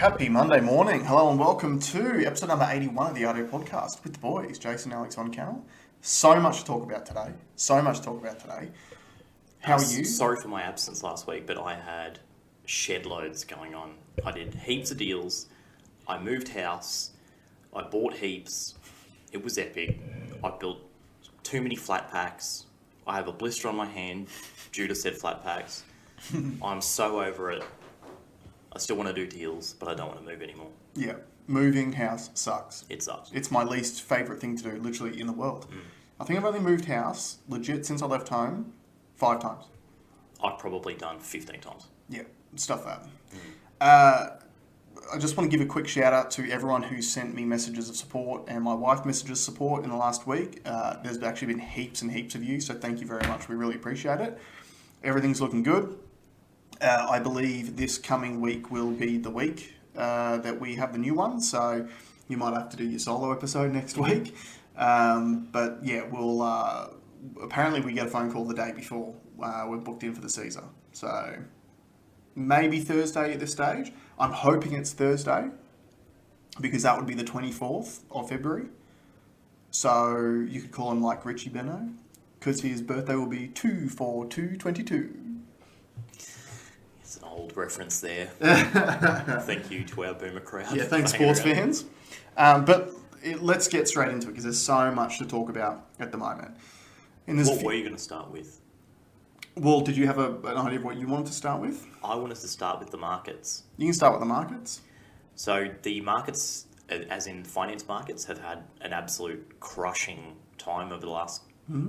Happy Monday morning. Hello and welcome to episode number 81 of the RDO podcast with the boys, Jason and Alex on Kennel. So much to talk about today. How are you? Sorry for my absence last week, but I had shed loads going on. I did heaps of deals. I moved house. I bought heaps. It was epic. I built too many flat packs. I have a blister on my hand due to said flat packs. I'm so over it. I still want to do deals, but I don't want to move anymore. Yeah, moving house sucks. It sucks. It's my least favourite thing to do, literally, in the world. I think I've only moved house, legit, since I left home, 5 times. I've probably done 15 times. Yeah, stuff that. I just want to give a quick shout out to everyone who sent me messages of support and my wife messages of support in the last week. There's actually been heaps and heaps of you, so thank you very much. We really appreciate it. Everything's looking good. I believe this coming week will be the week that we have the new one, so you might have to do your solo episode next week. But yeah, we'll apparently we get a phone call the day before we're booked in for the Caesar. So maybe Thursday at this stage. I'm hoping it's Thursday because that would be the 24th of February. So you could call him like Richie Benno because his birthday will be 2/4/2/22. It's an old reference there. Thank you to our boomer crowd. Yeah, thanks sports fans. Let's get straight into it because there's so much to talk about at the moment. What were you going to start with? Well, did you have an idea of what you wanted to start with? I wanted to start with the markets. You can start with the markets. So the markets, as in finance markets, have had an absolute crushing time over the last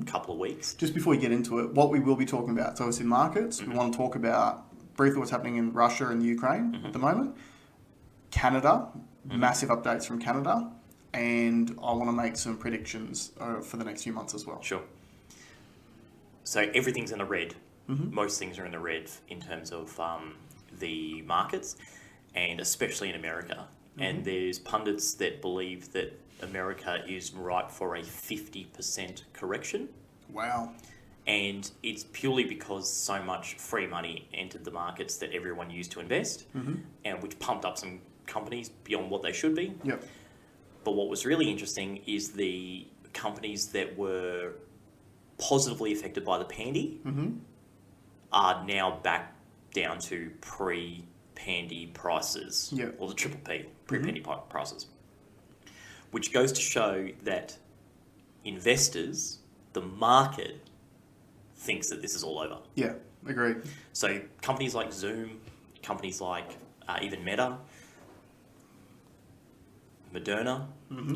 couple of weeks. Just before we get into it, what we will be talking about. So obviously markets, we want to talk about briefly what's happening in Russia and Ukraine at the moment. Canada, massive updates from Canada. And I want to make some predictions for the next few months as well. Sure. So everything's in the red. Most things are in the red in terms of the markets, and especially in America. And there's pundits that believe that America is ripe for a 50% correction. Wow. And it's purely because so much free money entered the markets that everyone used to invest, and which pumped up some companies beyond what they should be. Yep. But what was really interesting is the companies that were positively affected by the pandy are now back down to pre-pandy prices, or the triple P, pre-pandy prices, which goes to show that investors, the market, thinks that this is all over. Yeah, agreed. So companies like Zoom, companies like even Meta, Moderna,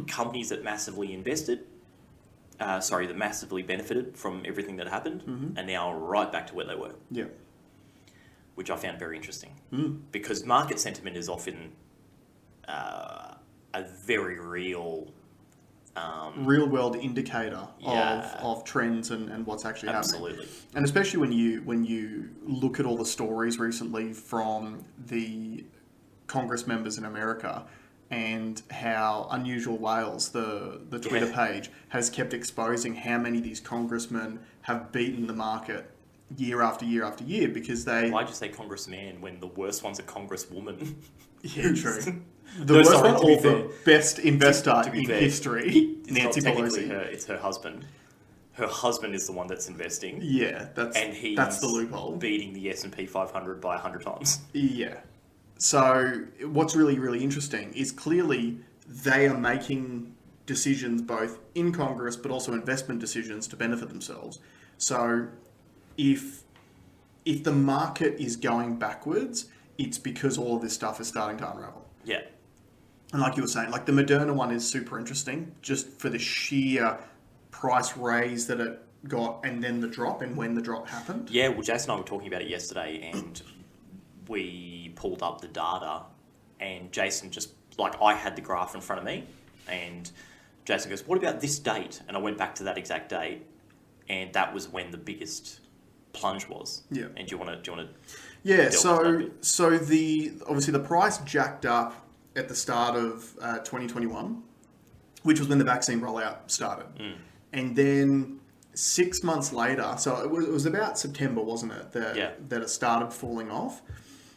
companies that massively that massively benefited from everything that happened, are now right back to where they were. Yeah. Which I found very interesting. Because market sentiment is often a very real... real world indicator of trends and what's actually happening. And especially when you look at all the stories recently from the Congress members in America and how Unusual Whales, the Twitter page, has kept exposing how many of these congressmen have beaten the market year after year after year because they... Why'd you say congressman when the worst one's a congresswoman? Yeah, true. The worst one or the best investor in history, Nancy Pelosi. It's her husband. Her husband is the one that's investing. Yeah, that's the loophole. Beating the S&P 500 by 100 times. Yeah. So what's really, really interesting is clearly they are making decisions both in Congress but also investment decisions to benefit themselves. So if the market is going backwards, it's because all of this stuff is starting to unravel. Yeah. And like you were saying, like the Moderna one is super interesting just for the sheer price raise that it got and then the drop and when the drop happened. Yeah, well, Jason and I were talking about it yesterday and we pulled up the data and Jason just, like I had the graph in front of me and Jason goes, what about this date? And I went back to that exact date and that was when the biggest plunge was. Yeah. And do you want to Yeah, so obviously the price jacked up at the start of 2021, which was when the vaccine rollout started. And then 6 months later, so it was about September, wasn't it, that it started falling off.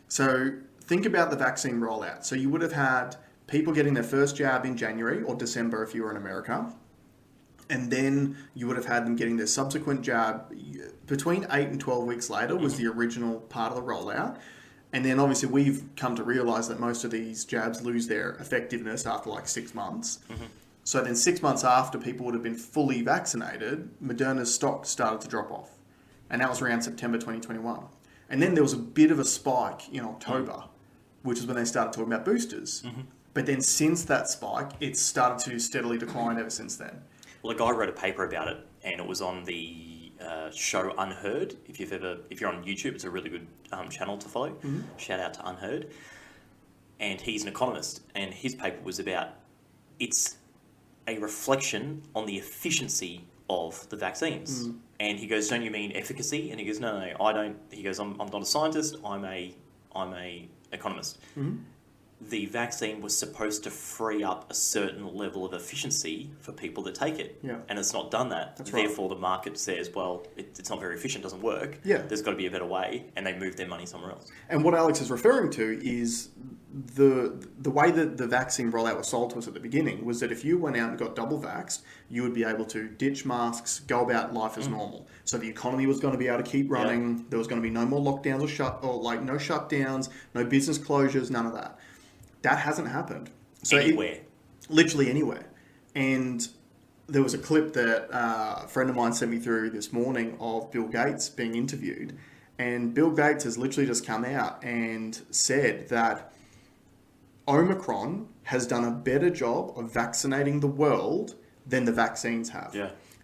So think about the vaccine rollout. So you would have had people getting their first jab in January or December if you were in America. And then you would have had them getting their subsequent jab between 8 and 12 weeks later was the original part of the rollout. And then obviously we've come to realise that most of these jabs lose their effectiveness after like 6 months. So then 6 months after people would have been fully vaccinated, Moderna's stock started to drop off. And that was around September 2021. And then there was a bit of a spike in October, which is when they started talking about boosters. But then since that spike, it's started to steadily decline ever since then. Well, a guy wrote a paper about it, and it was on the show Unheard. If you're on YouTube, it's a really good channel to follow. Shout out to Unheard. And he's an economist, and his paper was about it's a reflection on the efficiency of the vaccines. And he goes, "Don't you mean efficacy?" And he goes, "No, I don't." He goes, "I'm not a scientist. I'm a economist." The vaccine was supposed to free up a certain level of efficiency for people that take it. And it's not done that. That's right. Therefore, the market says, well, it's not very efficient, doesn't work. There's got to be a better way, and they move their money somewhere else. And what Alex is referring to is the way that the vaccine rollout was sold to us at the beginning was that if you went out and got double vaxxed, you would be able to ditch masks, go about life as normal. So the economy was going to be able to keep running. There was going to be no more lockdowns no shutdowns, no business closures, none of that. That hasn't happened. So Anywhere. Literally anywhere. And there was a clip that a friend of mine sent me through this morning of Bill Gates being interviewed. And Bill Gates has literally just come out and said that Omicron has done a better job of vaccinating the world than the vaccines have.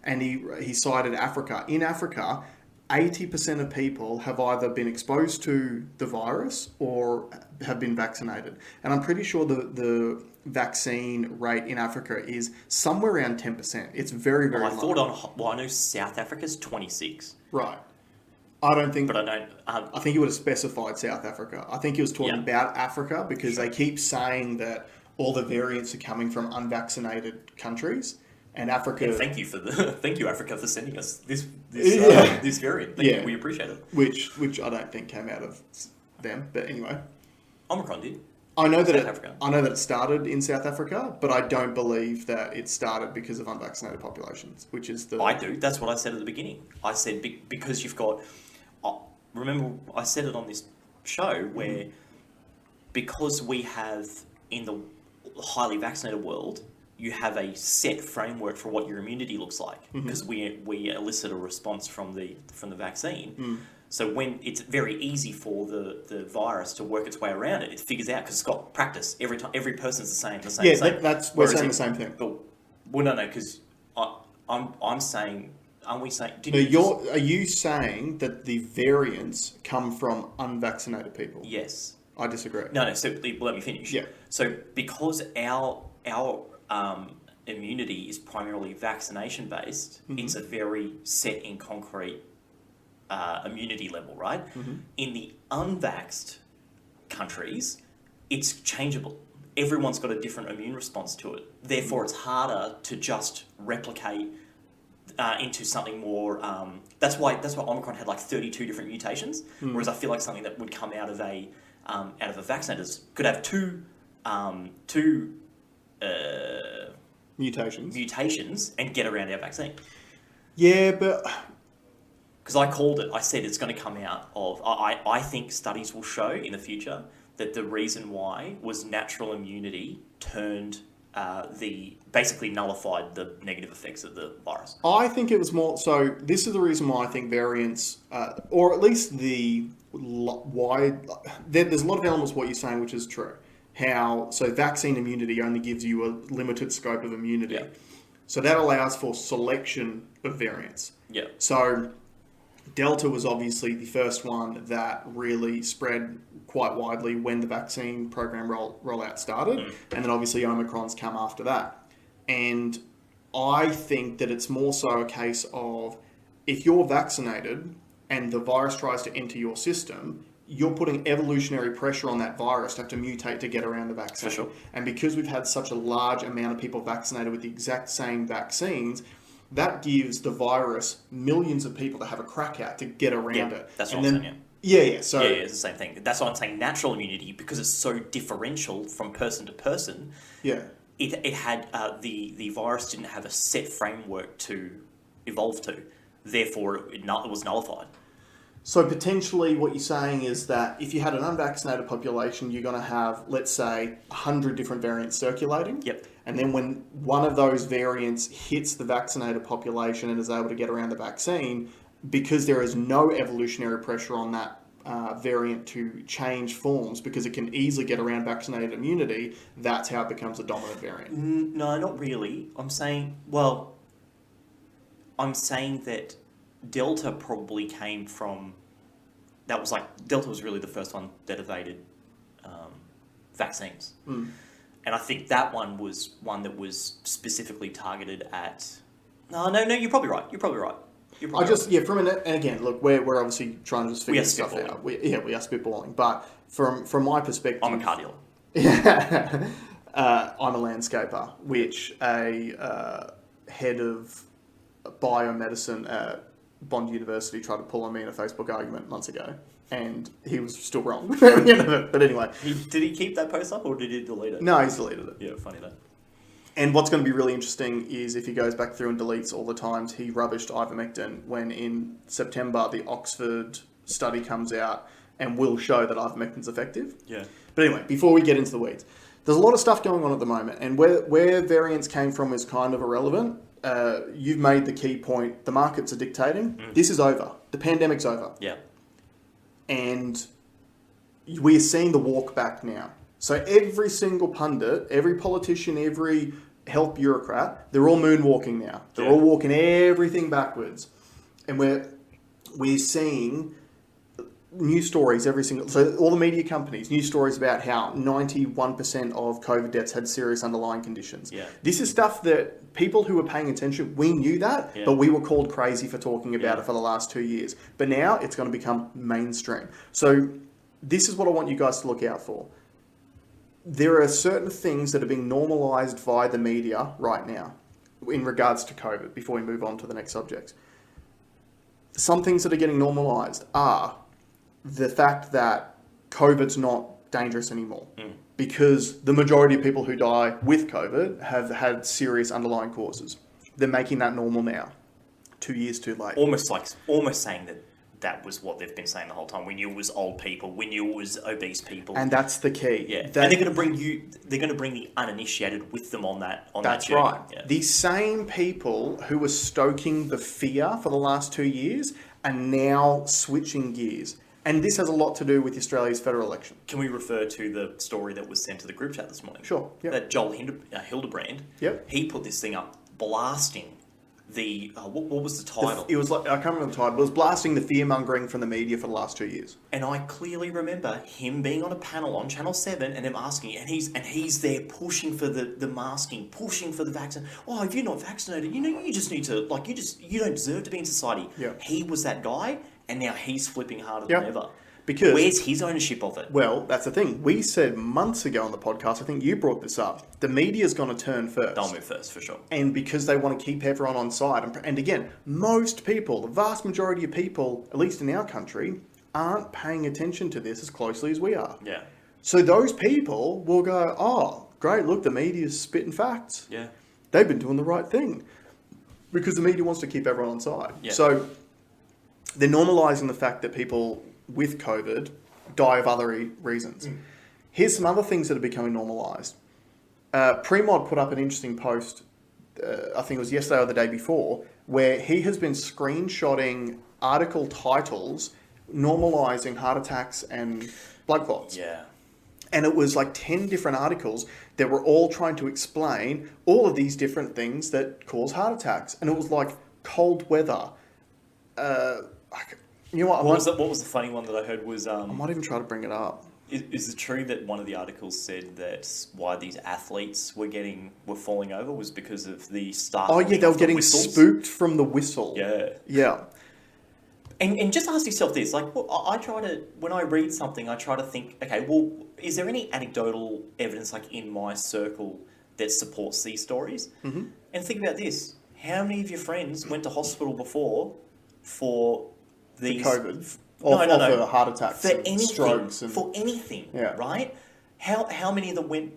And he cited Africa. In Africa, 80% of people have either been exposed to the virus or have been vaccinated. And I'm pretty sure the vaccine rate in Africa is somewhere around 10%. It's very, very low. I know South Africa's 26. Right. I don't think... But I don't... I think he would have specified South Africa. I think he was talking about Africa because they keep saying that all the variants are coming from unvaccinated countries. And Africa... And thank you, Africa, for sending us this variant. Thank you, we appreciate it. Which I don't think came out of them, but anyway. Omicron did. I know that it started in South Africa, but I don't believe that it started because of unvaccinated populations, which is the... I do. That's what I said at the beginning. I said because you've got... remember, I said it on this show where because we have in the highly vaccinated world, you have a set framework for what your immunity looks like because we elicit a response from the vaccine. So when it's very easy for the virus to work its way around it figures out because it's got practice every time. Every person's the same. We're saying the same thing. Well, no, because I'm saying. Aren't we saying? Are you saying that the variants come from unvaccinated people? Yes. I disagree. No. So let me finish. Yeah. So because our immunity is primarily vaccination based, it's a very set in concrete immunity level, right? In the unvaxxed countries, it's changeable. Everyone's got a different immune response to it. Therefore, it's harder to just replicate into something more. That's why Omicron had like 32 different mutations. Whereas I feel like something that would come out of a vaccinated could have two mutations and get around our vaccine. Yeah, but because I called it, I said it's going to come out of. I think studies will show in the future that the reason why was natural immunity turned basically nullified the negative effects of the virus. I think it was more. So this is the reason why I think variants, or at least why there's a lot of elements of what you're saying, which is true. So vaccine immunity only gives you a limited scope of immunity. Yeah. So that allows for selection of variants. Yeah. So Delta was obviously the first one that really spread quite widely when the vaccine program rollout started. And then obviously Omicron's come after that. And I think that it's more so a case of if you're vaccinated and the virus tries to enter your system, you're putting evolutionary pressure on that virus to have to mutate to get around the vaccine. For sure. And because we've had such a large amount of people vaccinated with the exact same vaccines, that gives the virus millions of people to have a crack at to get around it. That's and what then, I'm saying, Yeah. So Yeah, it's the same thing. That's why I'm saying natural immunity, because it's so differential from person to person. yeah. It had the virus didn't have a set framework to evolve to, therefore it was nullified. So potentially what you're saying is that if you had an unvaccinated population, you're going to have, let's say, 100 different variants circulating. Yep. And then when one of those variants hits the vaccinated population and is able to get around the vaccine, because there is no evolutionary pressure on that variant to change forms, because it can easily get around vaccinated immunity, that's how it becomes a dominant variant. No, not really. I'm saying that Delta probably came from... Delta was really the first one that evaded vaccines. Mm. And I think that one was one that was specifically targeted at... No, you're probably right. From and again, look, we're obviously trying to just figure this stuff out. We are spitballing. But from my perspective... I'm a car dealer. Yeah. I'm a landscaper, which a head of biomedicine at Bond University tried to pull on me in a Facebook argument months ago, and he was still wrong at the end of it. But anyway. Did he keep that post up, or did he delete it? No, he's deleted it. Yeah, funny that. And what's going to be really interesting is if he goes back through and deletes all the times he rubbished ivermectin, when in September the Oxford study comes out and will show that ivermectin's effective. Yeah. But anyway, before we get into the weeds, there's a lot of stuff going on at the moment, and where variants came from is kind of irrelevant. You've made the key point. The markets are dictating. This is over. The pandemic's over. Yeah. And we're seeing the walk back now. So every single pundit, every politician, every health bureaucrat, they're all moonwalking now. They're all walking everything backwards. And we're seeing news stories every single... So all the media companies, news stories about how 91% of COVID deaths had serious underlying conditions. Yeah. This is stuff that people who were paying attention, we knew that, but we were called crazy for talking about it for the last 2 years. But now it's going to become mainstream. So this is what I want you guys to look out for. There are certain things that are being normalised via the media right now in regards to COVID, before we move on to the next subjects. Some things that are getting normalised are the fact that COVID's not dangerous anymore, because the majority of people who die with COVID have had serious underlying causes. They're making that normal now. 2 years too late. Almost saying that was what they've been saying the whole time. We knew it was old people. We knew it was obese people. And that's the key. Yeah. And they're going to bring the uninitiated with them on that journey. That's right. Yeah. These same people who were stoking the fear for the last 2 years are now switching gears. And this has a lot to do with Australia's federal election. Can we refer to the story that was sent to the group chat this morning? Sure. Yep. That Joel Hildebrand, he put this thing up blasting the... what was the title? It was like, I can't remember the title, but it was blasting the fear-mongering from the media for the last 2 years. And I clearly remember him being on a panel on Channel 7 and them asking, and he's there pushing for the masking, pushing for the vaccine. Oh, if you're not vaccinated, you just need to, you don't deserve to be in society. Yeah. He was that guy, and now he's flipping harder than ever. Because, where's his ownership of it? Well, that's the thing. We said months ago on the podcast, I think you brought this up, the media's going to turn first. They'll move first, for sure. And because they want to keep everyone on side. And again, most people, the vast majority of people, at least in our country, aren't paying attention to this as closely as we are. Yeah. So those people will go, oh, great, look, the media's spitting facts. Yeah. They've been doing the right thing. Because the media wants to keep everyone on side. Yeah. So they're normalising the fact that people with COVID die of other reasons. Here's some other things that are becoming normalised. Premod put up an interesting post, I think it was yesterday or the day before, where he has been screenshotting article titles normalising heart attacks and blood clots. Yeah. And it was like 10 different articles that were all trying to explain all of these different things that cause heart attacks. And it was like cold weather. You know what? What was the funny one that I heard was... I might even try to bring it up. Is it true that one of the articles said that why these athletes were falling over was because of the start? Oh yeah, they were getting spooked from the whistle. Yeah. Yeah. And just ask yourself this, when I read something, I try to think, okay, well, is there any anecdotal evidence in my circle that supports these stories? Mm-hmm. And think about this. How many of your friends went to hospital before for these... COVID. Or, No. or for heart attacks For and anything. strokes. And, For anything, Yeah. right? How many of them went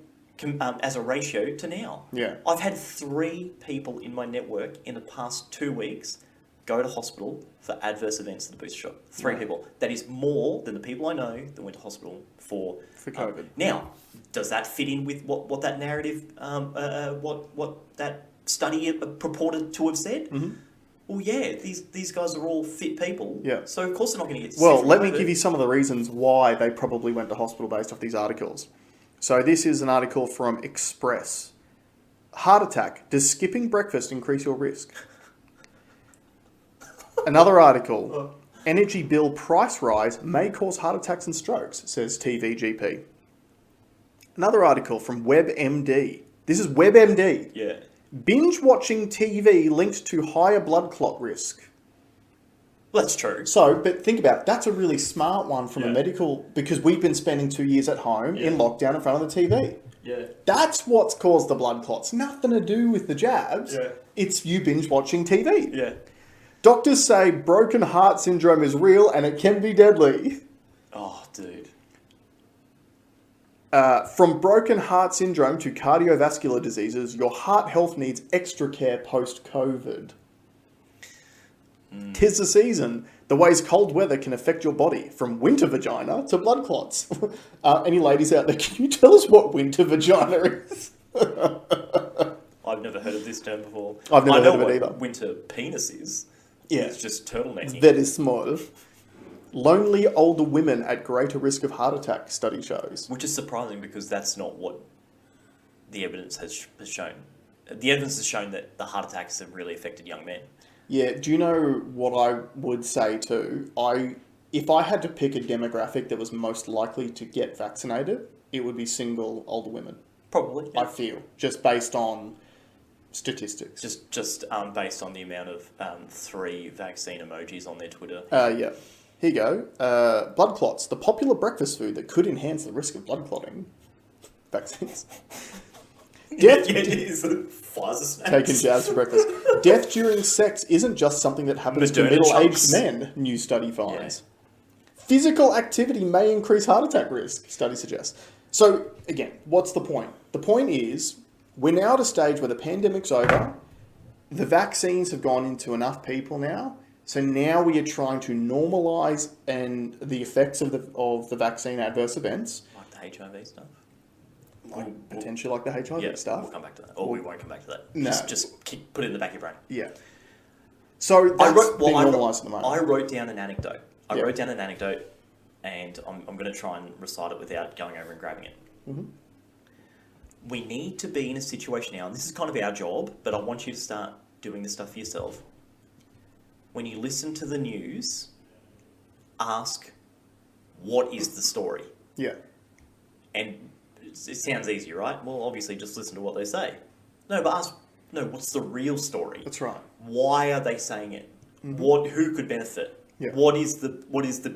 as a ratio to now? Yeah. I've had 3 people in my network in the past 2 weeks go to hospital for adverse events of the booster shot. 3 Right. people. That is more than the people I know that went to hospital for COVID. Now, does that fit in with what that narrative, what that study purported to have said? Mm-hmm. Well, yeah, these guys are all fit people. Yeah. So of course they're not going to get sick. Well, from let me COVID. give you some of the reasons why they probably went to hospital based off these articles. So this is an article from Express. Heart attack. Does skipping breakfast increase your risk? Another article. Energy bill price rise may cause heart attacks and strokes, says TVGP. Another article from WebMD. This is WebMD. Yeah. Binge watching TV linked to higher blood clot risk. Well, that's true. So, but think about it, that's a really smart one from a Yeah. medical, because we've been spending 2 years at home in lockdown in front of the TV. Yeah. That's what's caused the blood clots. Nothing to do with the jabs. Yeah. It's you binge watching TV. Yeah. Doctors say broken heart syndrome is real and it can be deadly. Oh, dude. From broken heart syndrome to cardiovascular diseases, your heart health needs extra care post-COVID. Tis the season. The ways cold weather can affect your body, from winter vagina to blood clots. Any ladies out there, can you tell us what winter vagina is? I've never heard of this term before. I've never I know heard of it what either. winter penis is. Yeah. It's just turtlenecking. Very small. Lonely older women at greater risk of heart attack, study shows. Which is surprising because that's not what the evidence has shown. The evidence has shown that the heart attacks have really affected young men. Yeah, do you know what I would say too? If I had to pick a demographic that was most likely to get vaccinated, it would be single older women. Probably. I feel, just based on statistics. Just based on the amount of 3 vaccine emojis on their Twitter. Yeah. Here you go. Blood clots, the popular breakfast food that could enhance the risk of blood clotting. Vaccines. Death, Yeah, it is. Pfizer snacks. taking jabs for breakfast. Death during sex isn't just something that happens to Moderna middle-aged chunks. men, new study finds. Physical activity may increase heart attack risk, study suggests. So, again, what's the point? The point is, we're now at a stage where the pandemic's over, the vaccines have gone into enough people now, so now we are trying to normalise and the effects of the vaccine adverse events. Like the HIV stuff. Potentially like the HIV Yeah, stuff. we'll come back to that. Or we won't come back to that. No. Just put it in the back of your brain. Yeah. So that's being normalised at the moment. I wrote down an anecdote. Yeah. wrote down an anecdote, and I'm going to try and recite it without going over and grabbing it. Mm-hmm. We need to be in a situation now, and this is kind of our job, but I want you to start doing this stuff for yourself. When you listen to the news, ask, what is the story? Yeah. And it sounds easy, right? Well, obviously, just listen to what they say. No, but ask, no, what's the real story? That's right. Why are they saying it? Mm-hmm. Who could benefit? Yeah. What is the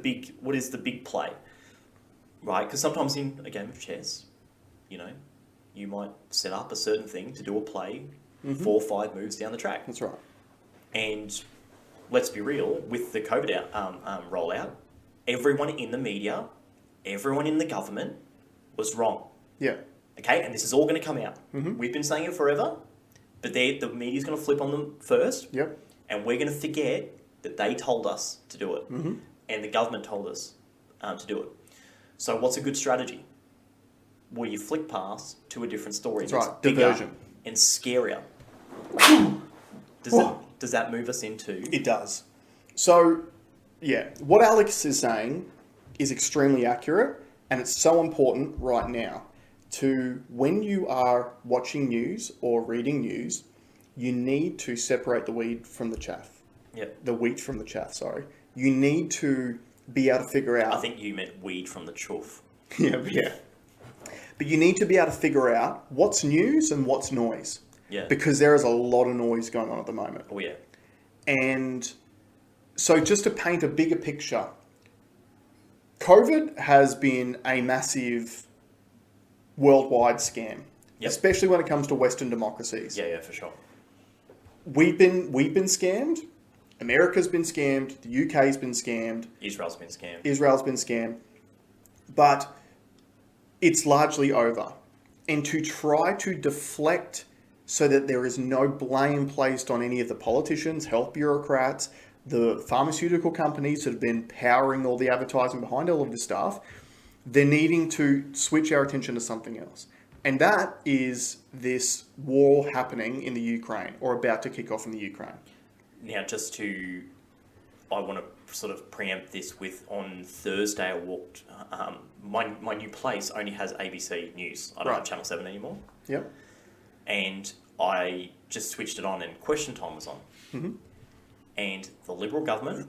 big play? Right? Because sometimes in a game of chess, you might set up a certain thing to do a play 4 or 5 moves down the track. That's right. And let's be real, with the COVID rollout, everyone in the media, everyone in the government was wrong. Yeah. Okay, and this is all going to come out. Mm-hmm. We've been saying it forever, but the media's going to flip on them first, Yep. and we're going to forget that they told us to do it, Mm-hmm. and the government told us to do it. So what's a good strategy? Well, you flick past to a different story. That's that's right. bigger Diversion. and scarier. Does that move us into? It does. So, yeah, what Alex is saying is extremely accurate, and it's so important right now to, when you are watching news or reading news, you need to separate the weed from the chaff. Yeah. The wheat from the chaff, sorry. You need to be able to figure out... I think you meant weed from the chuff. Yeah. But you need to be able to figure out what's news and what's noise. Yeah. Because there is a lot of noise going on at the moment. Oh, yeah. And so just to paint a bigger picture, COVID has been a massive worldwide scam, Yep. especially when it comes to Western democracies. Yeah, for sure. We've been scammed. America's been scammed. The UK's been scammed. Israel's been scammed. Israel's been scammed. But it's largely over. And to try to deflect so that there is no blame placed on any of the politicians, health bureaucrats, the pharmaceutical companies that have been powering all the advertising behind all of this stuff, they're needing to switch our attention to something else. And that is this war happening in the Ukraine, or about to kick off in the Ukraine. Now, I want to sort of preempt this with, on Thursday I walked, my new place only has ABC News. I don't have Channel 7 anymore. Yep. And I just switched it on and Question Time was on. Mm-hmm. And the Liberal government,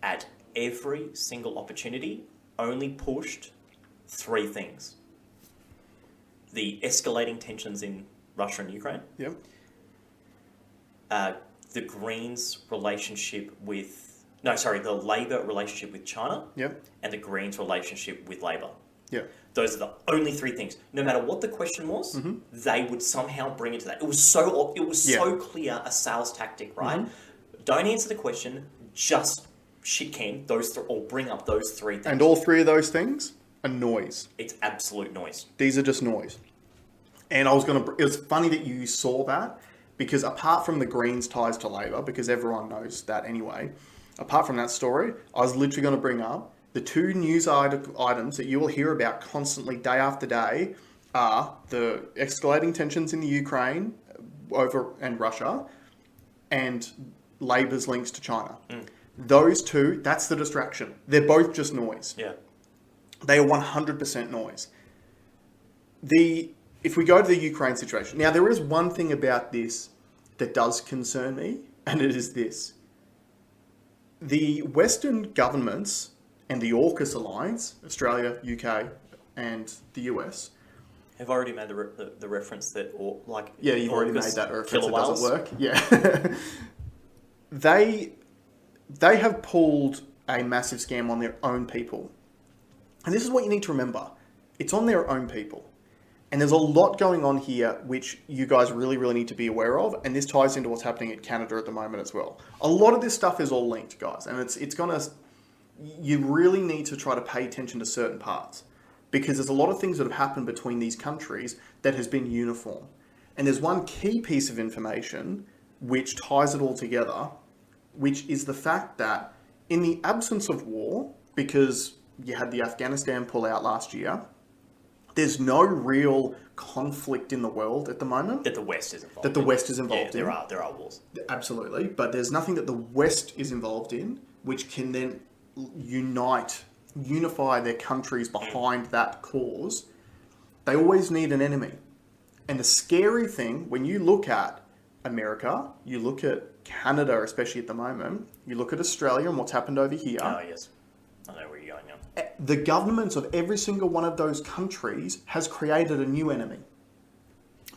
at every single opportunity, only pushed 3 things. The escalating tensions in Russia and Ukraine. Yep. The Greens' relationship with... the Labor relationship with China. Yep. And the Greens' relationship with Labor. Yep. Those are the only 3 things. No matter what the question was, they would somehow bring it to that. It was so clear a sales tactic, right? Mm-hmm. Don't answer the question, just shit can or bring up those 3 things. And all 3 of those things are noise. It's absolute noise. These are just noise. And it was funny that you saw that, because apart from the Greens' ties to Labor, because everyone knows that anyway, apart from that story, I was literally going to bring up the 2 news items that you will hear about constantly day after day are the escalating tensions in the Ukraine and Russia, and Labor's links to China. Those 2, that's the distraction. They're both just noise. Yeah. They are 100% noise. If we go to the Ukraine situation, now there is one thing about this that does concern me, and it is this. The Western governments and the AUKUS alliance, Australia, UK, and the US. Have already made the reference that, yeah, you've already made that reference. It doesn't work. Yeah. They have pulled a massive scam on their own people. And this is what you need to remember. It's on their own people. And there's a lot going on here which you guys really, really need to be aware of. And this ties into what's happening in Canada at the moment as well. A lot of this stuff is all linked, guys. And it's going to... You really need to try to pay attention to certain parts. Because there's a lot of things that have happened between these countries that has been uniform. And there's one key piece of information which ties it all together, which is the fact that in the absence of war, because you had the Afghanistan pullout last year, there's no real conflict in the world at the moment. That the West is involved in. That the West is involved in. There are wars. Absolutely. But there's nothing that the West is involved in which can then unify their countries behind that cause. They always need an enemy. And the scary thing, when you look at America, you look at Canada, especially at the moment, you look at Australia and what's happened over here. Oh, yes. I know where you're going now. The governments of every single one of those countries has created a new enemy.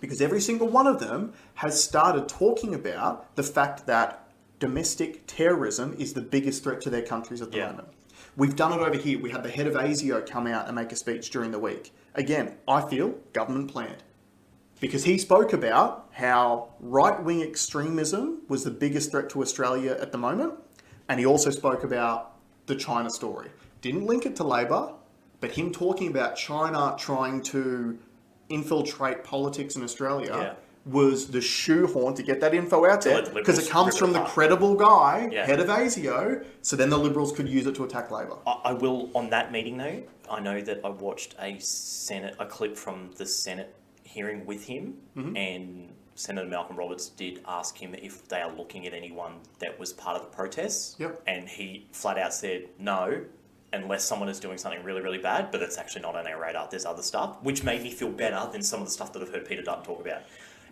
Because every single one of them has started talking about the fact that domestic terrorism is the biggest threat to their countries at the moment. We've done it over here. We had the head of ASIO come out and make a speech during the week. Again, I feel government planned. Because he spoke about how right-wing extremism was the biggest threat to Australia at the moment. And he also spoke about the China story. Didn't link it to Labor, but him talking about China trying to infiltrate politics in Australia was the shoehorn to get that info out there, because it comes from the credible guy, head of ASIO, so then the Liberals could use it to attack Labor. I will, on that meeting though, I know that I watched a clip from the Senate hearing with him, and Senator Malcolm Roberts did ask him if they are looking at anyone that was part of the protests, and he flat out said no, unless someone is doing something really, really bad, but it's actually not on our radar. There's other stuff, which made me feel better than some of the stuff that I've heard Peter Dutton talk about.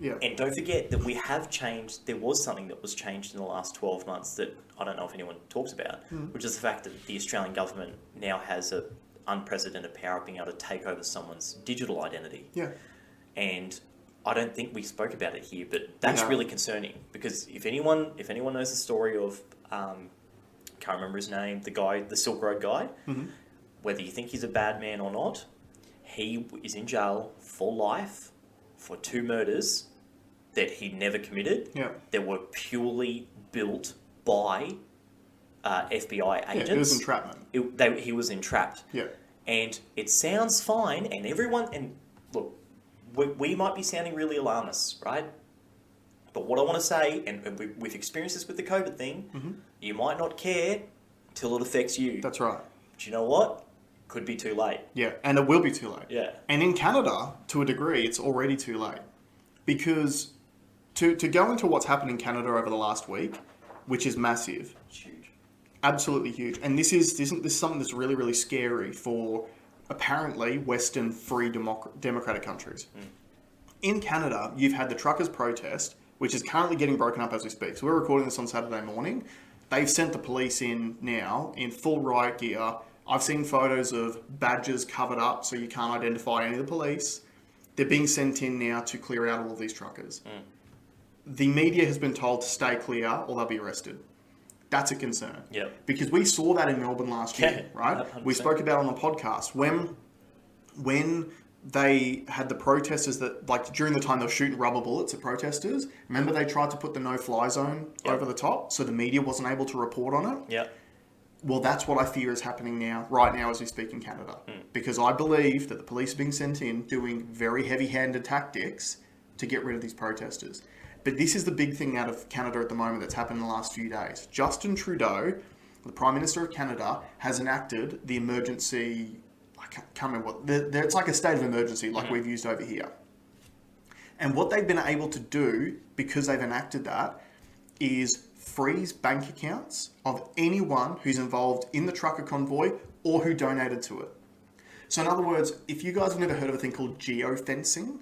Yeah. And don't forget that we have changed. There was something that was changed in the last 12 months that I don't know if anyone talks about, which is the fact that the Australian government now has an unprecedented power of being able to take over someone's digital identity. Yeah. And I don't think we spoke about it here, but that's really concerning, because if anyone knows the story of, can't remember his name, the guy, the Silk Road guy, whether you think he's a bad man or not, he is in jail for life for 2 murders that he never committed, that were purely built by FBI agents. Yeah, it was entrapment. He was entrapped. Yeah. And it sounds fine, and everyone... And look, we might be sounding really alarmist, right? But what I want to say, and we've experienced this with the COVID thing, you might not care till it affects you. That's right. But you know what? Could be too late. Yeah, and it will be too late. Yeah. And in Canada, to a degree, it's already too late. Because to go into what's happened in Canada over the last week, which is massive. It's huge. Absolutely huge. And this is something that's really, really scary for apparently Western free democratic countries. In Canada, you've had the truckers' protest, which is currently getting broken up as we speak. So we're recording this on Saturday morning. They've sent the police in now in full riot gear. I've seen photos of badges covered up so you can't identify any of the police. They're being sent in now to clear out all of these truckers. The media has been told to stay clear or they'll be arrested. That's a concern. Yep. Because we saw that in Melbourne last year, right? 100%. We spoke about it on the podcast. When they had the protesters that, like, during the time they were shooting rubber bullets at protesters, remember they tried to put the no-fly zone over the top so the media wasn't able to report on it? Yeah. Well, that's what I fear is happening right now as we speak in Canada. Because I believe that the police are being sent in doing very heavy-handed tactics to get rid of these protesters. But this is the big thing out of Canada at the moment that's happened in the last few days. Justin Trudeau, the Prime Minister of Canada, has enacted the emergency... I can't remember what... It's like a state of emergency like we've used over here. And what they've been able to do, because they've enacted that, is freeze bank accounts of anyone who's involved in the trucker convoy or who donated to it. So in other words, if you guys have never heard of a thing called geofencing,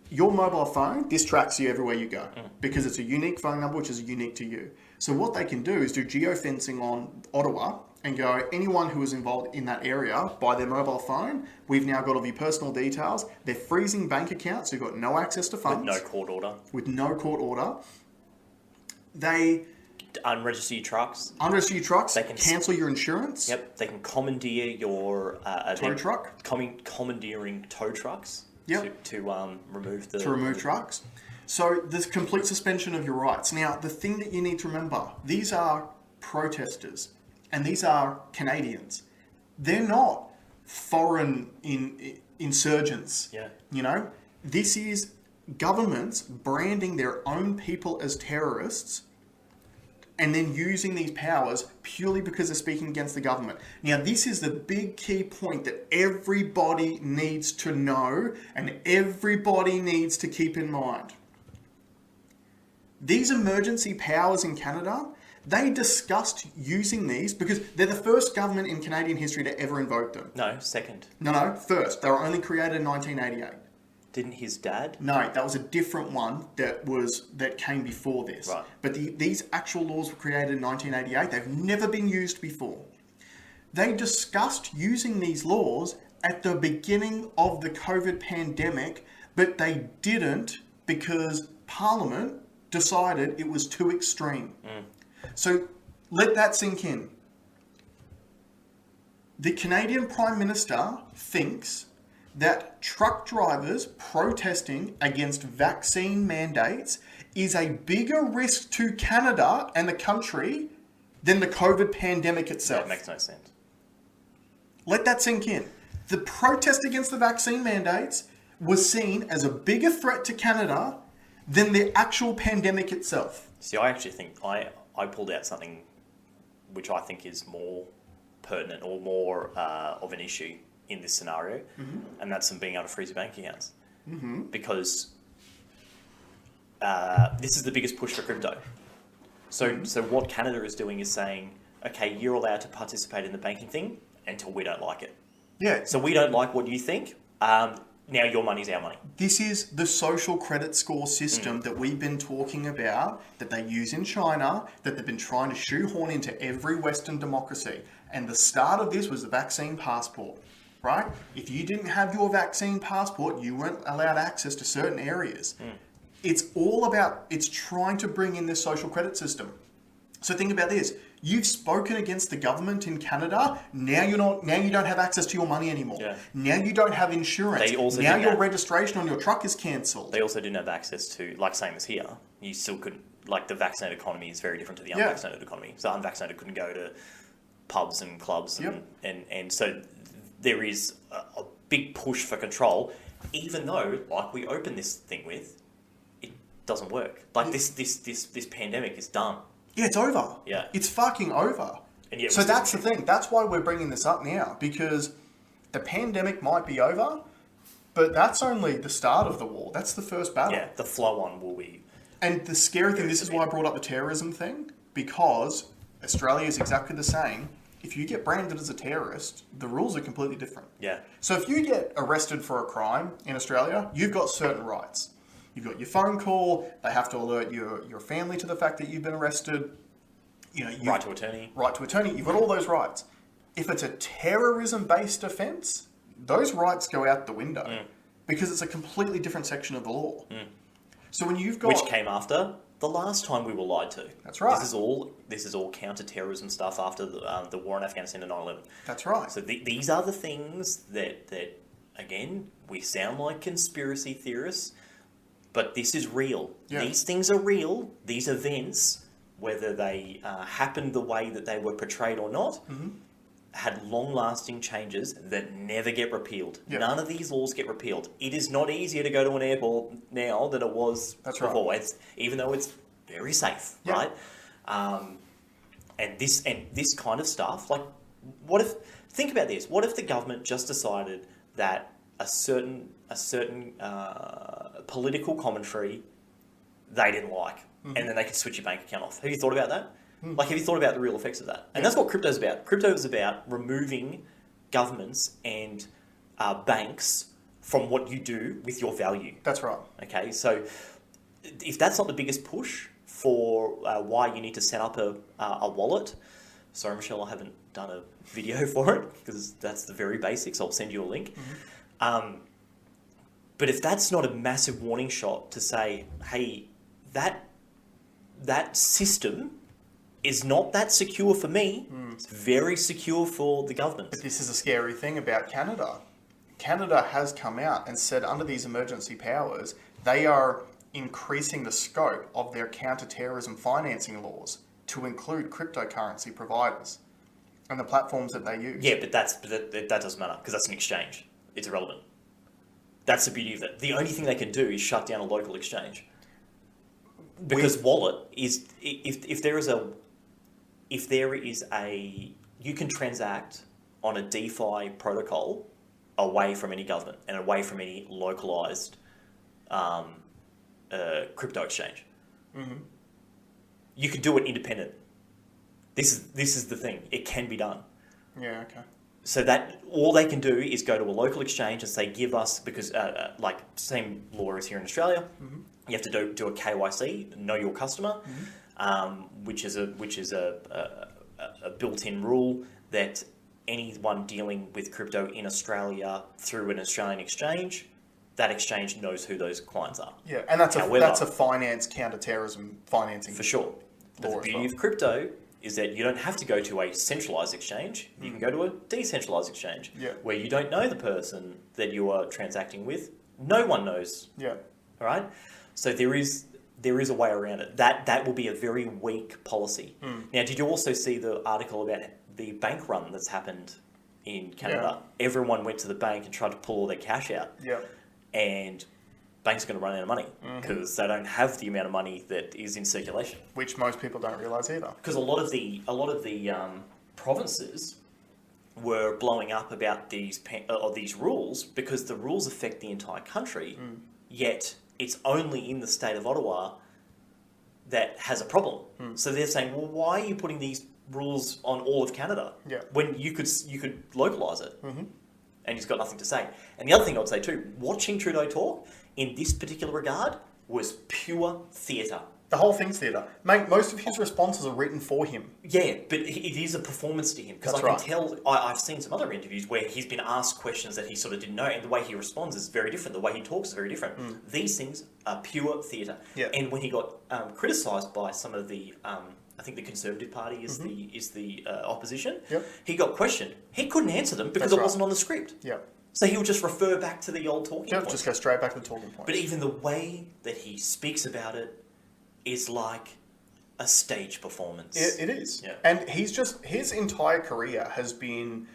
your mobile phone, this tracks you everywhere you go because it's a unique phone number which is unique to you. So what they can do is do geofencing on Ottawa and go, anyone who is involved in that area by their mobile phone, we've now got all of your personal details. They're freezing bank accounts, so you've got no access to funds. With no court order. With no court order. They... Unregister your trucks. Unregister your trucks. They can cancel your insurance. Yep. They can commandeer your... tow truck. Commandeering tow trucks. Yep. To remove the... To remove trucks. So there's complete suspension of your rights. Now, the thing that you need to remember, these are protesters and these are Canadians. They're not foreign insurgents. Yeah. You know, this is governments branding their own people as terrorists and then using these powers purely because they're speaking against the government. Now, this is the big key point that everybody needs to know and everybody needs to keep in mind. These emergency powers in Canada, they discussed using these because they're the first government in Canadian history to ever invoke them. No, second. No, first. They were only created in 1988. Didn't his dad? No, that was a different one that came before this. Right. But these actual laws were created in 1988. They've never been used before. They discussed using these laws at the beginning of the COVID pandemic, but they didn't because Parliament decided it was too extreme. So let that sink in. The Canadian Prime Minister thinks that truck drivers protesting against vaccine mandates is a bigger risk to Canada and the country than the COVID pandemic itself. That makes no sense. Let that sink in. The protest against the vaccine mandates was seen as a bigger threat to Canada than the actual pandemic itself. See, I actually think I pulled out something which I think is more pertinent or more of an issue in this scenario, and that's them being able to freeze your bank accounts. Because this is the biggest push for crypto. So what Canada is doing is saying, okay, you're allowed to participate in the banking thing until we don't like it. Yeah. So we don't like what you think. Now your money's our money. This is the social credit score system that we've been talking about, that they use in China, that they've been trying to shoehorn into every Western democracy. And the start of this was the vaccine passport, right? If you didn't have your vaccine passport, you weren't allowed access to certain areas. It's all about, it's trying to bring in this social credit system. So think about this. You've spoken against the government in Canada. Now you don't have access to your money anymore. Yeah. Now you don't have insurance. Now your registration on your truck is cancelled. They also didn't have access to, like same as here, you still couldn't, like the vaccinated economy is very different to the Yeah. unvaccinated economy. So unvaccinated couldn't go to pubs and clubs, Yep. and so there is a big push for control, even though, like we opened this thing with, it doesn't work. Like this pandemic is done. Yeah, it's over. Yeah. It's fucking over. And yet So we're still that's the thing. That's why we're bringing this up now, because the pandemic might be over, but that's only the start of the war. That's the first battle. Yeah, the flow on will be. And the scary thing, this is why I brought up the terrorism thing, because Australia is exactly the same. If you get branded as a terrorist, the rules are completely different. Yeah. So if you get arrested for a crime in Australia, you've got certain rights. You've got your phone call, they have to alert your family to the fact that you've been arrested. Right to attorney. Right to attorney, you've got all those rights. If it's a terrorism-based offence, those rights go out the window because it's a completely different section of the law. So when you've got... Which came after the last time we were lied to. That's right. This is all counter-terrorism stuff after the war in Afghanistan in 9/11. That's right. So these are the things that again, we sound like conspiracy theorists, but this is real. Yeah. These things are real. These events, whether they happened the way that they were portrayed or not, had long-lasting changes that never get repealed. Yeah. None of these laws get repealed. It is not easier to go to an airport now than it was before. It's, even though it's very safe, Yeah. right? And this kind of stuff, like, what if? Think about this. What if the government just decided that a certain political commentary they didn't like, and then they could switch your bank account off? Have you thought about that? Like, have you thought about the real effects of that? And that's what crypto's about. Crypto is about removing governments and banks from what you do with your value. That's right. Okay, so if that's not the biggest push for why you need to set up a wallet, sorry, Michelle, I haven't done a video for it because that's the very basics. I'll send you a link. But if that's not a massive warning shot to say, hey, that system is not that secure for me. It's very secure for the government. But this is a scary thing about Canada. Canada has come out and said under these emergency powers, they are increasing the scope of their counter-terrorism financing laws to include cryptocurrency providers and the platforms that they use. Yeah, but that doesn't matter because that's an exchange. It's irrelevant. That's the beauty of it. The only thing they can do is shut down a local exchange. Because wallet is, if there is a, you can transact on a DeFi protocol away from any government and away from any localized crypto exchange. You can do it independent. This is the thing. It can be done. Yeah, okay. So that all they can do is go to a local exchange and say, give us, because like same law as here in Australia, you have to do a KYC, know your customer, which is a built-in rule that anyone dealing with crypto in Australia through an Australian exchange, that exchange knows who those clients are. Yeah, and that's However, that's a finance counter-terrorism financing for sure. But the beauty of crypto is that you don't have to go to a centralized exchange. You can go to a decentralized exchange where you don't know the person that you are transacting with. No one knows. Yeah. All right. So there is a way around it. That will be a very weak policy. Now, did you also see the article about the bank run that's happened in Canada? Yeah. Everyone went to the bank and tried to pull all their cash out. Yeah. And banks are going to run out of money because they don't have the amount of money that is in circulation. Which most people don't realise either. Because a lot of the provinces were blowing up about these rules because the rules affect the entire country. Yet it's only in the state of Ottawa that has a problem. So they're saying, well, why are you putting these rules on all of Canada when you could localise it? And he's got nothing to say. And the other thing I would say too, watching Trudeau talk in this particular regard was pure theatre. The whole thing's theatre. Mate, most of his responses are written for him. Yeah, but it is a performance to him. Because I can tell, I've seen some other interviews where he's been asked questions that he sort of didn't know, and the way he responds is very different. The way he talks is very different. These things are pure theatre. Yeah. And when he got criticised by some of the, I think the Conservative Party is the opposition, he got questioned. He couldn't answer them because it wasn't on the script. Yeah. So he'll just refer back to the old talking points. Just go straight back to the talking points. But even the way that he speaks about it is like a stage performance. It is. Yeah. And his entire career has been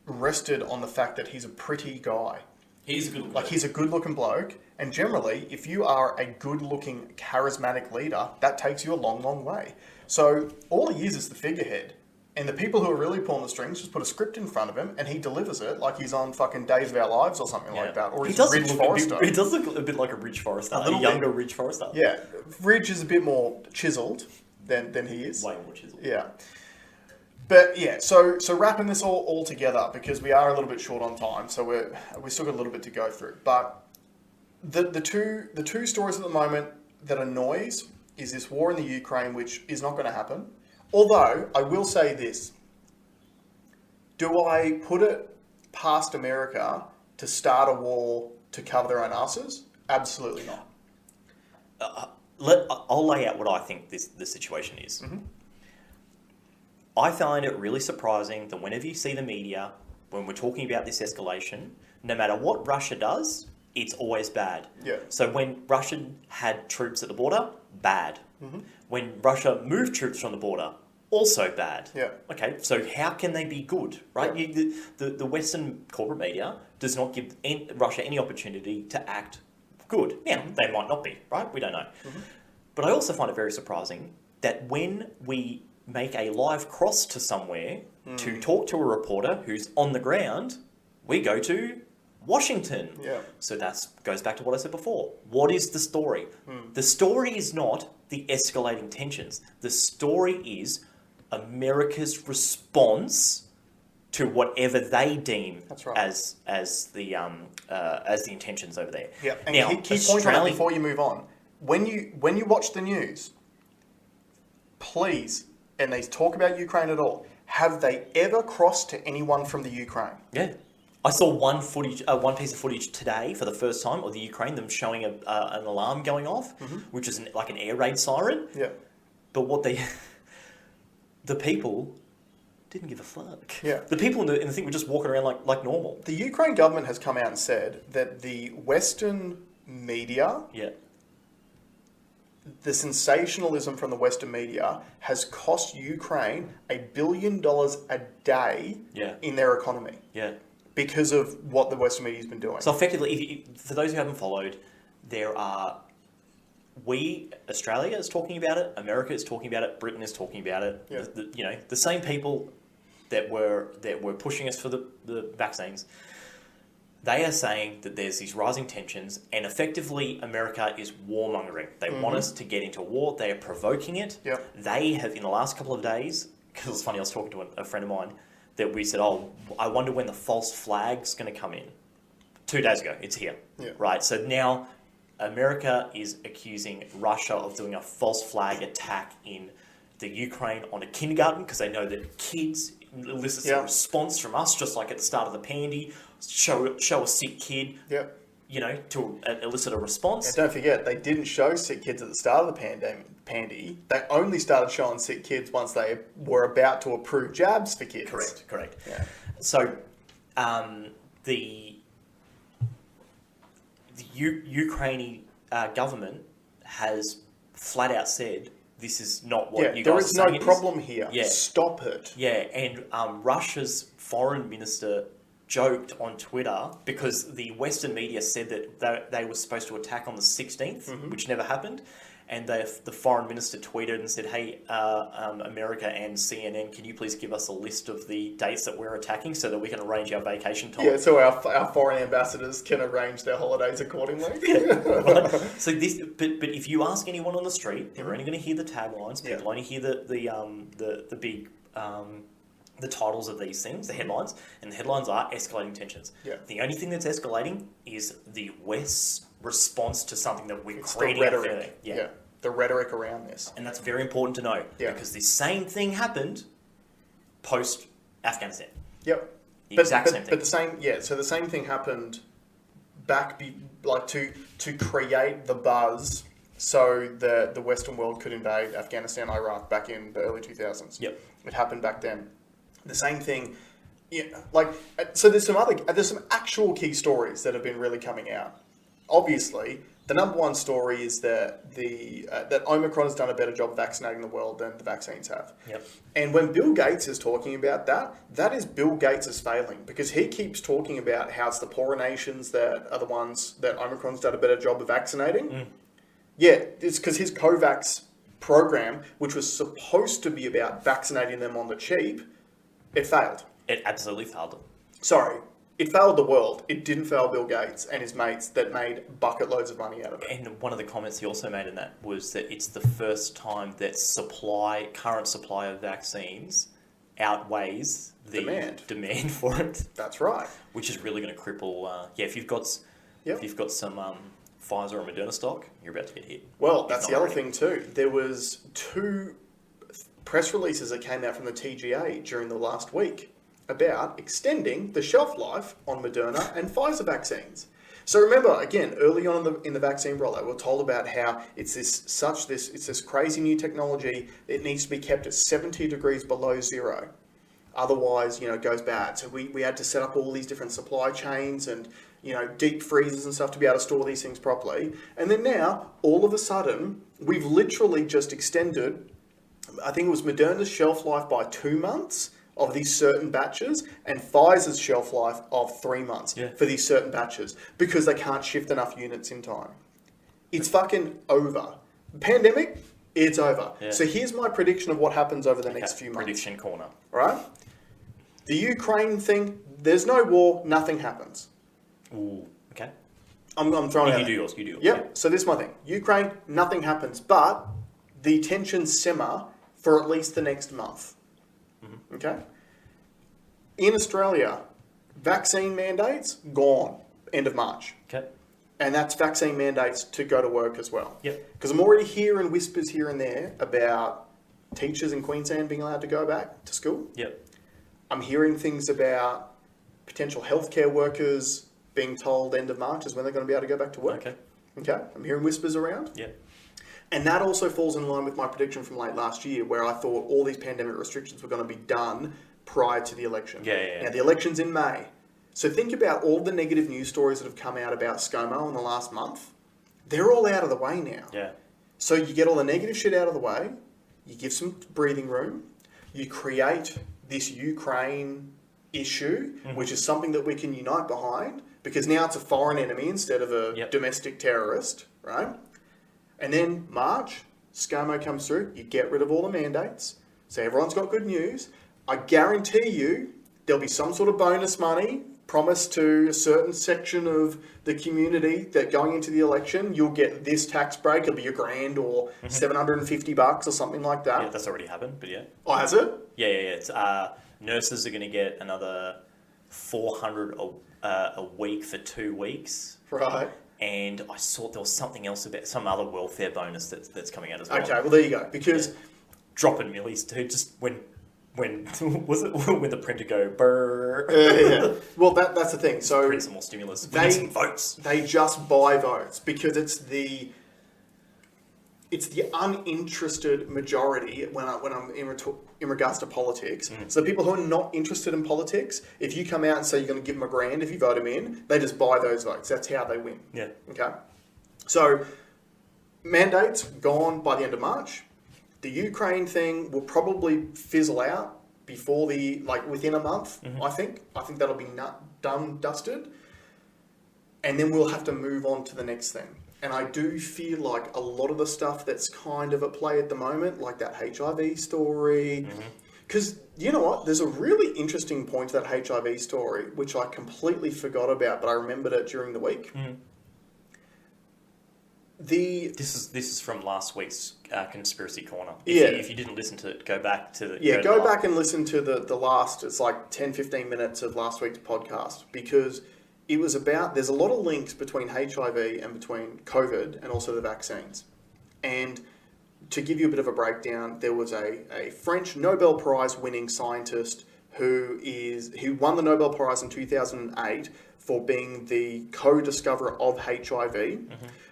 rested on the fact that he's a pretty guy. He's a good Like, he's a good-looking bloke, and generally, if you are a good-looking, charismatic leader, that takes you a long, long way. So, all he is the figurehead. And the people who are really pulling the strings just put a script in front of him, and he delivers it like he's on fucking Days of Our Lives or something like that. Or he's Ridge Forrester. He does look a bit like a Ridge Forrester, a younger Ridge Forrester. Yeah, Ridge is a bit more chiseled than he is. Way more chiseled. Yeah. But yeah, so wrapping this all together, because we are a little bit short on time, so we still got a little bit to go through. But the two stories at the moment that are noise is this war in the Ukraine, which is not going to happen. Although I will say this: do I put it past America to start a war to cover their own asses? Absolutely not. I'll lay out what I think the situation is. Mm-hmm. I find it really surprising that whenever you see the media, when we're talking about this escalation, no matter what Russia does, it's always bad. Yeah. So when Russia had troops at the border, bad. Mm-hmm. When Russia moved troops from the border, also bad. Yeah. Okay, so how can they be good, right? Yeah. The Western corporate media does not give Russia any opportunity to act good. Now, they might not be, right? We don't know. Mm-hmm. But I also find it very surprising that when we make a live cross to somewhere to talk to a reporter who's on the ground, we go to Washington. Yeah. So that goes back to what I said before. What is the story? The story is not the escalating tensions. The story is America's response to whatever they deem That's right. as the intentions over there. Yeah. And now, key point on that before you move on. When you watch the news, please, and they talk about Ukraine at all, have they ever crossed to anyone from the Ukraine? Yeah. I saw one piece of footage today for the first time of the Ukraine, them showing an alarm going off, which is like an air raid siren. Yeah. But the people didn't give a fuck. Yeah. The people in the thing were just walking around like normal. The Ukraine government has come out and said that the Western media, Yeah. the sensationalism from the Western media has cost Ukraine $1 billion a day Yeah. in their economy Yeah. because of what the Western media has been doing. So effectively, for those who haven't followed, Australia is talking about it, America is talking about it, Britain is talking about it. Yeah. The same people that were pushing us for the vaccines, they are saying that there's these rising tensions, and effectively America is warmongering. They want us to get into war. They are provoking it. Yep. They have, in the last couple of days, because it's funny, I was talking to a friend of mine, that we said, I wonder when the false flag's going to come in. 2 days ago, it's here. Yeah. Right, so now America is accusing Russia of doing a false flag attack in the Ukraine on a kindergarten because they know that kids elicit a response from us, just like at the start of the pandy, show a sick kid, Yep. To elicit a response. And don't forget, they didn't show sick kids at the start of the pandy. They only started showing sick kids once they were about to approve jabs for kids. Correct. Yeah. So, the Ukrainian government has flat out said this is not what you guys are saying. There is no problem here. Yeah. Stop it. Yeah, and Russia's foreign minister joked on Twitter because the Western media said that they were supposed to attack on the 16th, which never happened. And the foreign minister tweeted and said, hey, America and CNN, can you please give us a list of the dates that we're attacking so that we can arrange our vacation time? Yeah, so our foreign ambassadors can arrange their holidays accordingly. Right. So but if you ask anyone on the street, they're only going to hear the taglines. People only hear the big the titles of these things, the headlines, and the headlines are escalating tensions. Yeah. The only thing that's escalating is the West's response to something that we're It's creating. the rhetoric. Yeah. The rhetoric around this. And that's very important to know because the same thing happened post Afghanistan. Yep. The exact same thing. But the same thing happened to create the buzz so the Western world could invade Afghanistan, Iraq back in the early 2000s. Yep. It happened back then. The same thing, so there's some actual key stories that have been really coming out. obviously, the number one story is that that Omicron has done a better job of vaccinating the world than the vaccines have. Yep. And when Bill Gates is talking about that, that is Bill Gates' failing, because he keeps talking about how it's the poorer nations that are the ones that Omicron's done a better job of vaccinating. Mm. Yeah, it's because his COVAX program, which was supposed to be about vaccinating them on the cheap, it failed. It absolutely failed them. Sorry, it failed the world. It didn't fail Bill Gates and his mates that made bucket loads of money out of it. And one of the comments he also made in that was that it's the first time that current supply of vaccines outweighs the demand for it. That's right. Which is really going to cripple. If you've got some Pfizer or Moderna stock, you're about to get hit. Well, that's the other thing too. There was 2 press releases that came out from the TGA during the last week about extending the shelf life on Moderna and Pfizer vaccines. So remember, again, early on in the vaccine rollout, we were told about how it's this crazy new technology. It needs to be kept at 70 degrees below zero. Otherwise, it goes bad. So we had to set up all these different supply chains and, deep freezers and stuff to be able to store these things properly. And then now, all of a sudden, we've literally just extended, I think it was Moderna's shelf life by 2 months of these certain batches, and Pfizer's shelf life of 3 months for these certain batches, because they can't shift enough units in time. It's fucking over. Pandemic, it's over. Yeah. So here's my prediction of what happens over the next few months. Prediction corner. Right? The Ukraine thing, there's no war, nothing happens. Ooh, okay. I'm throwing it out. You do yours. Yep, so this is my thing. Ukraine, nothing happens, but the tensions simmer for at least the next month. Mm-hmm. Okay? In Australia, vaccine mandates, gone, end of March. Okay. And that's vaccine mandates to go to work as well. Yep. Because I'm already hearing whispers here and there about teachers in Queensland being allowed to go back to school. Yep. I'm hearing things about potential healthcare workers being told end of March is when they're going to be able to go back to work. Okay. I'm hearing whispers around. Yeah. And that also falls in line with my prediction from late last year, where I thought all these pandemic restrictions were going to be done prior to the election. Yeah. Now, the election's in May. So think about all the negative news stories that have come out about ScoMo in the last month. They're all out of the way now. Yeah. So you get all the negative shit out of the way, you give some breathing room, you create this Ukraine issue, which is something that we can unite behind, because now it's a foreign enemy instead of a domestic terrorist, right? And then March, ScoMo comes through, you get rid of all the mandates, so everyone's got good news. I guarantee you there'll be some sort of bonus money promised to a certain section of the community that going into the election, you'll get this tax break, it'll be $1,000 or $750 or something like that. Yeah, that's already happened, but yeah. Oh, has it? Yeah. It's, nurses are going to get another $400 a week for 2 weeks. Right. And I saw there was something else about some other welfare bonus that's coming out as well. Okay, well there you go. Because dropping millies too, just when was it when the printer go brrr? Yeah. Well, that's the thing. So print some more stimulus. We need some votes. They just buy votes because it's the uninterested majority when I'm in regards to politics. So the people who are not interested in politics, if you come out and say you're going to give them $1,000 if you vote them in, they just buy those votes. That's how they win. Yeah. Okay. So mandates gone by the end of March. The Ukraine thing will probably fizzle out before within a month. I think that'll be dusted, and then we'll have to move on to the next thing. And I do feel like a lot of the stuff that's kind of at play at the moment, like that HIV story, because you know what? There's a really interesting point to that HIV story, which I completely forgot about, but I remembered it during the week. This is from last week's Conspiracy Corner. If you didn't listen to it, go back to the... go back and listen to the last, it's like 10-15 minutes of last week's podcast, because it was about, there's a lot of links between HIV and between COVID and also the vaccines. And to give you a bit of a breakdown, there was a French Nobel Prize winning scientist who won the Nobel Prize in 2008 for being the co-discoverer of HIV,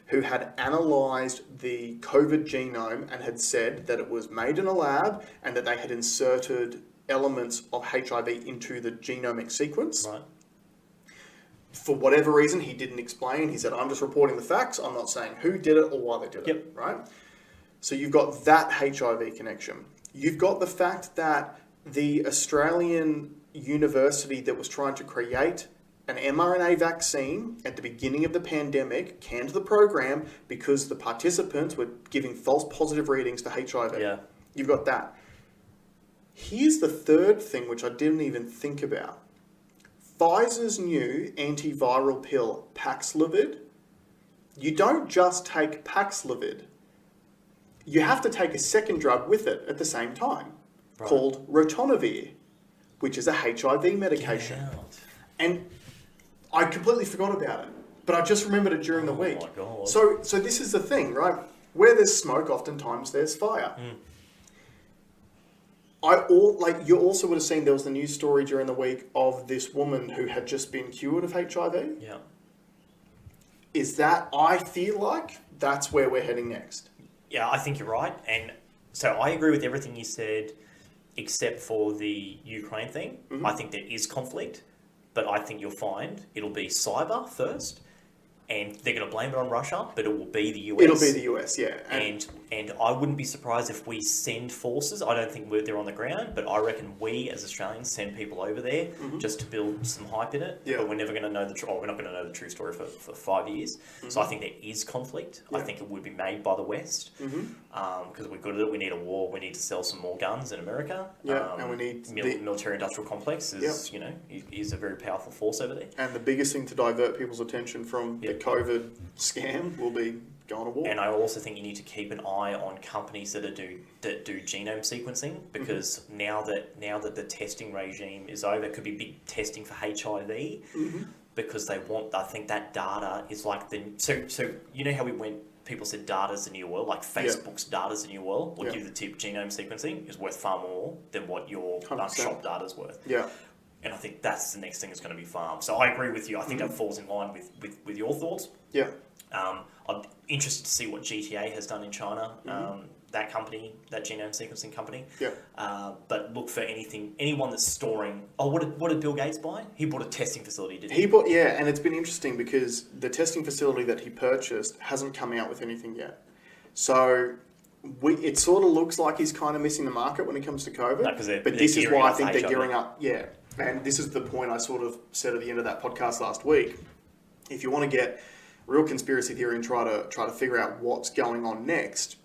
who had analysed the COVID genome and had said that it was made in a lab and that they had inserted elements of HIV into the genomic sequence. Right. for whatever reason, he didn't explain. He said, I'm just reporting the facts. I'm not saying who did it or why they did it, right? So you've got that HIV connection. You've got the fact that the Australian university that was trying to create an mRNA vaccine at the beginning of the pandemic canned the program because the participants were giving false positive readings for HIV. Yeah. You've got that. Here's the third thing, which I didn't even think about. Pfizer's new antiviral pill, Paxlovid, you don't just take Paxlovid. You have to take a second drug with it at the same time, called Ritonavir, which is a HIV medication. And I completely forgot about it, but I just remembered it during the week. My God. So this is the thing, right? Where there's smoke, oftentimes there's fire. You also would have seen there was the news story during the week of this woman who had just been cured of HIV. Yeah. Is that, I feel like, that's where we're heading next. Yeah, I think you're right. And so I agree with everything you said, except for the Ukraine thing. I think there is conflict, but I think you'll find it'll be cyber first, and they're going to blame it on Russia, but it will be the US. It'll be the US, yeah. And I wouldn't be surprised if we send forces. I don't think they're on the ground, but I reckon we as Australians send people over there just to build some hype in it. Yeah. But we're never going to know we're not going to know the true story for 5 years. So I think there is conflict. Yeah. I think it would be made by the West because we're good at it. We need a war. We need to sell some more guns in America. Yeah, and we need military-industrial complex is a very powerful force over there. And the biggest thing to divert people's attention from the COVID scam will be going to war. And I also think you need to keep an eye on companies that do genome sequencing, because now that the testing regime is over, it could be big testing for HIV, because I think that data is like so you know how people said data's the new oil, like Facebook's data's the new oil. We'll give the tip genome sequencing is worth far more than what your shop data's worth. Yeah. And I think that's the next thing that's going to be farmed. So I agree with you. I think that falls in line with your thoughts. Yeah. I'm interested to see what GTA has done in China. That company, that genome sequencing company. Yeah. But look for anyone that's storing. Oh, what did Bill Gates buy? He bought a testing facility, didn't he? And it's been interesting because the testing facility that he purchased hasn't come out with anything yet. So it sort of looks like he's kind of missing the market when it comes to COVID. No, but this is why I think they're gearing up. Yeah. And this is the point I sort of said at the end of that podcast last week. If you want to get real conspiracy theory and try to figure out what's going on next,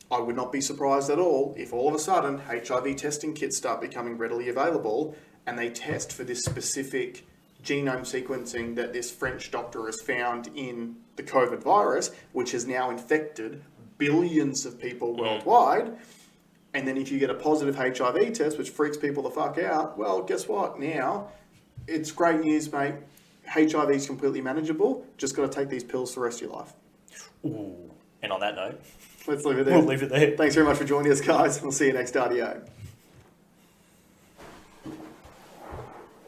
I would not be surprised at all if all of a sudden HIV testing kits start becoming readily available and they test for this specific genome sequencing that this French doctor has found in the COVID virus, which has now infected billions of people worldwide. And then if you get a positive HIV test, which freaks people the fuck out, well, guess what? Now, it's great news, mate. HIV is completely manageable. Just got to take these pills for the rest of your life. Ooh. And on that note, let's leave it there. We'll leave it there. Thanks very much for joining us, guys. We'll see you next RDO.